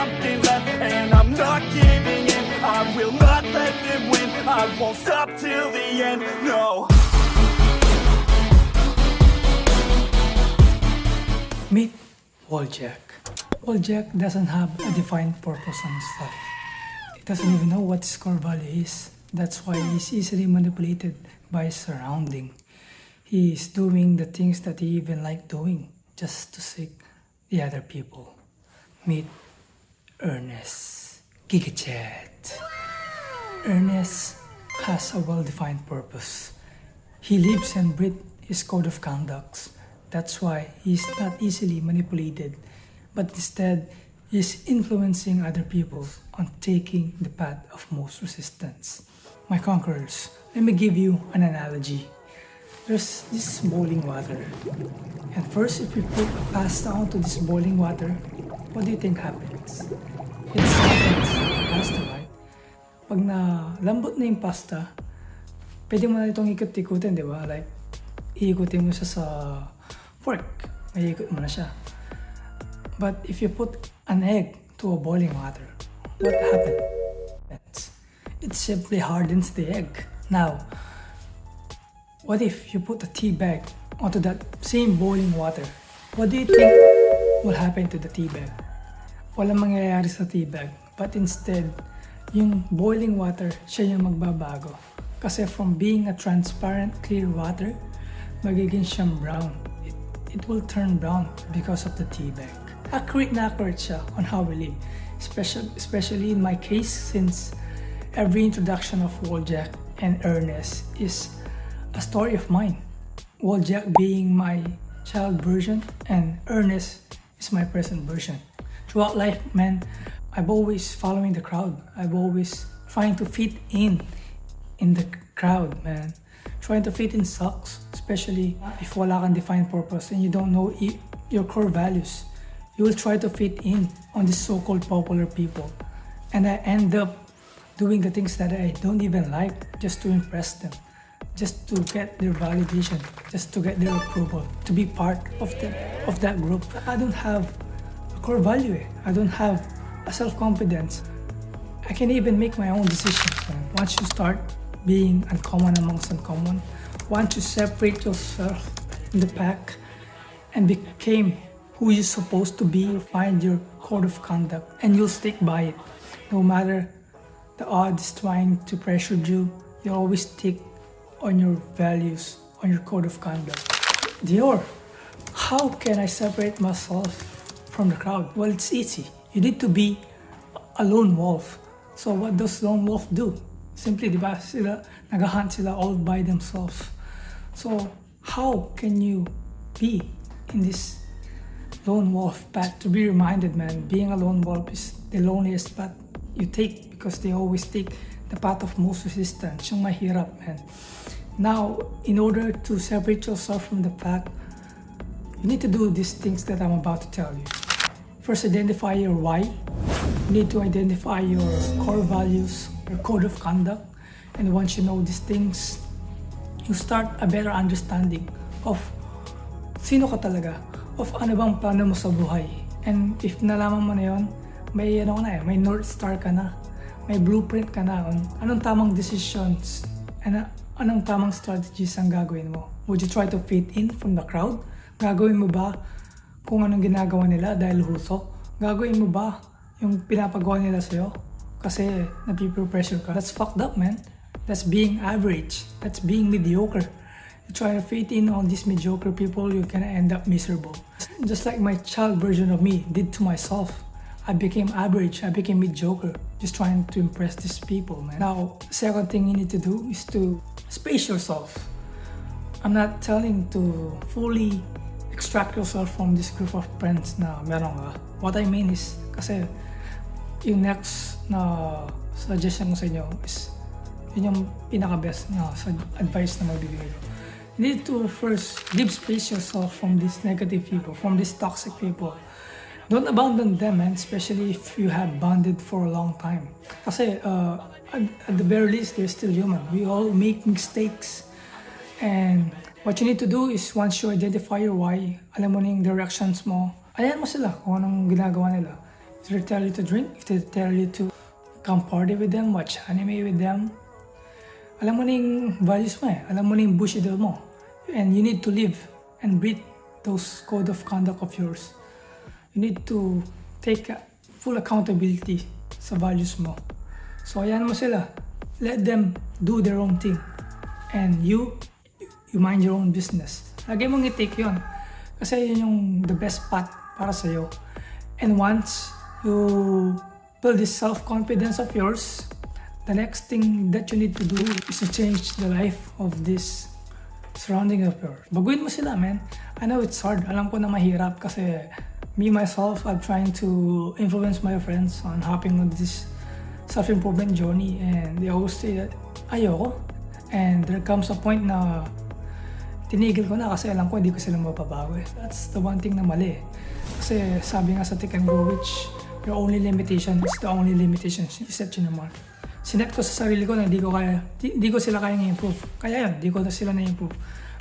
something left, and I'm not giving in. I will not let them win. I won't stop till the end, no. Meet Wojak. Wojak doesn't have a defined purpose in his life. He doesn't even know what his core value is. That's why he's easily manipulated by his surrounding. He is doing the things that he even liked doing just to seek the other people. Meet Ernest. Gigachat. Ernest has a well-defined purpose. He lives and breathes his code of conduct. That's why he's not easily manipulated, but instead he's influencing other people on taking the path of most resistance. My conquerors, let me give you an analogy. There's this boiling water, and first if you put a pasta onto this boiling water, what do you think happens? It softens the pasta, right? Pag nalambot na yung pasta, pwede mo na itong ikot-ikutin, di ba? Like, iikutin mo siya sa fork, may ikot mo na siya. But if you put an egg to a boiling water, what happens? It simply hardens the egg. Now, what if you put a tea bag onto that same boiling water? What do you think will happen to the tea bag? Walang mangyayari sa tea bag, but instead, yung boiling water, siya yung magbabago. Kasi from being a transparent, clear water, magiging siyang brown. It will turn brown because of the tea bag. Accurate na accurate siya on how we live. Especially in my case, since every introduction of Wojak and Ernest is a story of mine. Wojak being my child version and Ernest is my present version. Throughout life, man, I've always following the crowd. I've always trying to fit in the crowd, man. Trying to fit in sucks, especially if wala kang defined purpose and you don't know your core values. You will try to fit in on these so-called popular people. And I end up doing the things that I don't even like just to impress them. Just to get their validation, just to get their approval, to be part of that group. I don't have a core value. I don't have a self-confidence. I can even make my own decisions. Man. Once you start being uncommon amongst uncommon, once you separate yourself in the pack and became who you're supposed to be, you find your code of conduct and you'll stick by it. No matter the odds trying to pressure you, you always stick on your values, on your code of conduct. Dior, how can I separate myself from the crowd? Well, it's easy. You need to be a lone wolf. So what does lone wolf do? Simply, di ba, nag-hunt sila all by themselves. So how can you be in this lone wolf path? To be reminded, man, being a lone wolf is the loneliest path you take because they always take the path of most resistance, yung mahirap, man. Now, in order to separate yourself from the pack, you need to do these things that I'm about to tell you. First, identify your why. You need to identify your core values, your code of conduct. And once you know these things, you start a better understanding of sino ka talaga, of ano bang plano mo sa buhay. And if nalaman mo na yun, may may North Star ka na, may blueprint ka na on anong tamang decisions and anong tamang strategies ang gagawin mo. Would you try to fit in from the crowd? Gagawin mo ba kung anong ginagawa nila dahil huso? Gagawin mo ba yung pinapagawa nila sa'yo kasi napipressure ka? That's fucked up, man. That's being average. That's being mediocre. You try to fit in on these mediocre people, you're gonna end up miserable. Just like my child version of me did to myself. I became average, I became mediocre, just trying to impress these people, man. Now, second thing you need to do is to space yourself. I'm not telling to fully extract yourself from this group of friends na meron ka. What I mean is, kasi yung next na suggestion ko sa inyo is, yun yung pinaka-best na advice na magbibigay ko. You need to first give space yourself from these negative people, from these toxic people. Don't abandon them, man, especially if you have bonded for a long time. Kasi at the very least, they're still human. We all make mistakes. And what you need to do is once you identify your why, alam mo na yung directions mo, ayan mo sila kung anong ginagawa nila. If they tell you to drink, if they tell you to come party with them, watch anime with them, alam mo na yung values mo eh. Alam mo na yung bushido mo. And you need to live and breathe those code of conduct of yours. You need to take full accountability sa values mo. So ayan mo sila. Let them do their own thing. And you mind your own business. Lagi mong i-take yun. Kasi yun yung the best path para sa'yo. And once you build this self-confidence of yours, the next thing that you need to do is to change the life of this surrounding of yours. Baguhin mo sila, man. I know it's hard. Alam ko na mahirap kasi me, myself, I'm trying to influence my friends on hopping on this self-improvement journey, and they always say that ayoko. And there comes a point na tinigil ko na kasi alam ko hindi ko sila mapabago eh. That's the one thing na mali. Kasi sabi nga sa Think and Grow Rich, your only limitation is the only limitation you set in your mind. Sinet ko sa sarili ko na hindi ko sila kayang i-improve. Kaya yun, hindi ko na sila na-improve.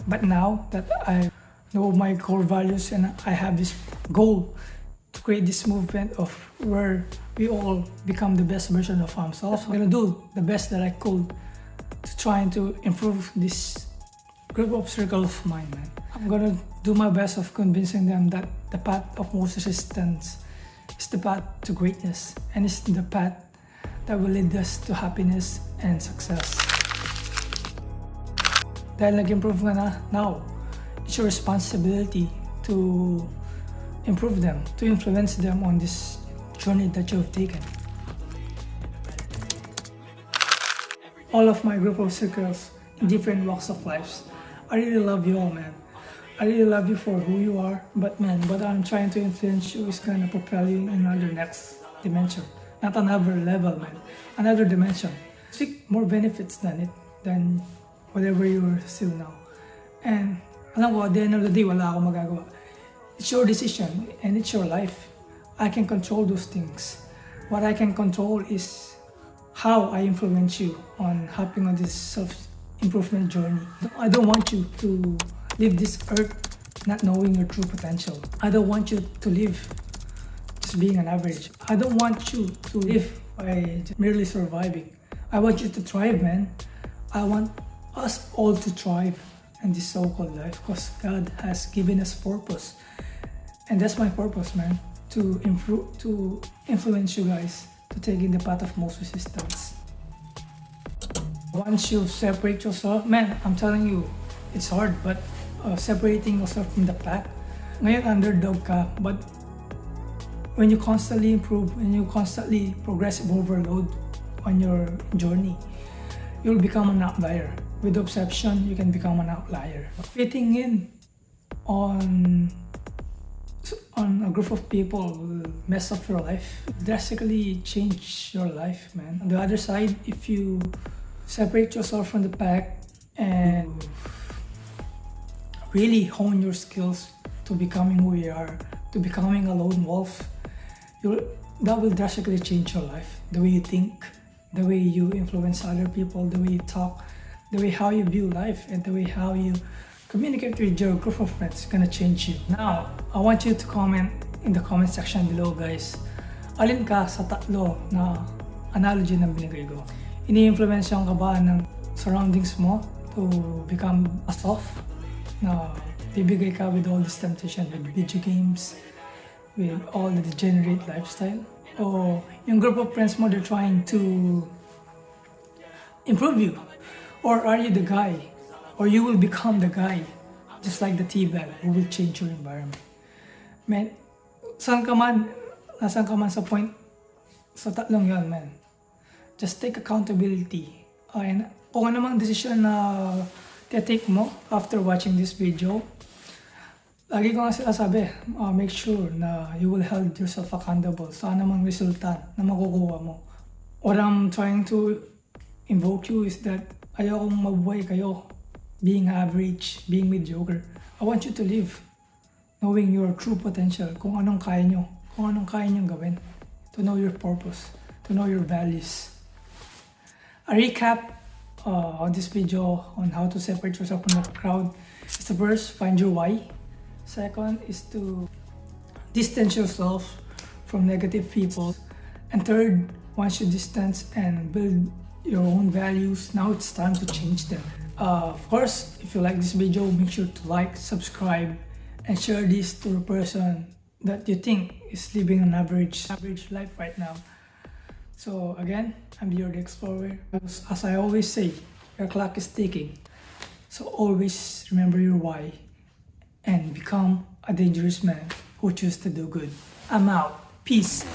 But now that I know my core values and I have this goal to create this movement of where we all become the best version of ourselves, I'm gonna do the best that I could to trying to improve this group of circle of mine, man. I'm gonna do my best of convincing them that the path of most resistance is the path to greatness, and it's the path that will lead us to happiness and success. Dahil nag-improve ka na, now, it's your responsibility to improve them, to influence them on this journey that you've taken. All of my group of circles in different walks of lives, I really love you all, man. I really love you for who you are, but man, what I'm trying to influence you is gonna propel you in another next dimension. Not another level, man. Another dimension. Seek more benefits than whatever you're still now. And alam ko, at the end of the day, wala akong magagawa. It's your decision and it's your life. I can control those things. What I can control is how I influence you on hopping on this self-improvement journey. I don't want you to leave this earth not knowing your true potential. I don't want you to live just being an average. I don't want you to live by merely surviving. I want you to thrive, man. I want us all to thrive in this so-called life because God has given us purpose. And that's my purpose, man. To improve, to influence you guys to take in the path of most resistance. Once you separate yourself, man, I'm telling you, it's hard, but separating yourself from the pack, ngayon underdog ka, but when you constantly improve, when you constantly progressive overload on your journey, you'll become an outlier. With obsession, you can become an outlier. Fitting in on a group of people will mess up your life, drastically change your life, man. On the other side, if you separate yourself from the pack and really hone your skills to becoming who you are, to becoming a lone wolf, that will drastically change your life. The way you think, the way you influence other people, the way you talk, the way how you view life, and the way how you communicate with your group of friends is gonna change you. Now, I want you to comment in the comment section below, guys. Alin ka sa tatlo na analogy na binigay ko? Ini-influensyon ka ba ng surroundings mo to become a soft? Na bibigay ka with all this temptation, with video games, with all the degenerate lifestyle? O yung group of friends mo, they're trying to improve you? Or are you the guy? Or you will become the guy, just like the tea bag, who will change your environment. Man, nasan ka man sa point, sa tatlong yun, man. Just take accountability. And kung ano mang decision na take mo after watching this video, lagi ko nga sinasabi, make sure na you will hold yourself accountable sa anumang resulta na makukuha mo. What I'm trying to invoke you is that ayokong mabuhay kayo being average, being mediocre. I want you to live knowing your true potential, kung anong kaya nyo gawin, to know your purpose, to know your values. A recap on this video on how to separate yourself from the crowd is the first, find your why. Second is to distance yourself from negative people. And third, once you distance and build your own values, now it's time to change them. Of course, if you like this video, make sure to like, subscribe, and share this to a person that you think is living an average life right now. So again, I'm Dior The Explorer. As I always say, your clock is ticking. So always remember your why and become a dangerous man who chooses to do good. I'm out. Peace.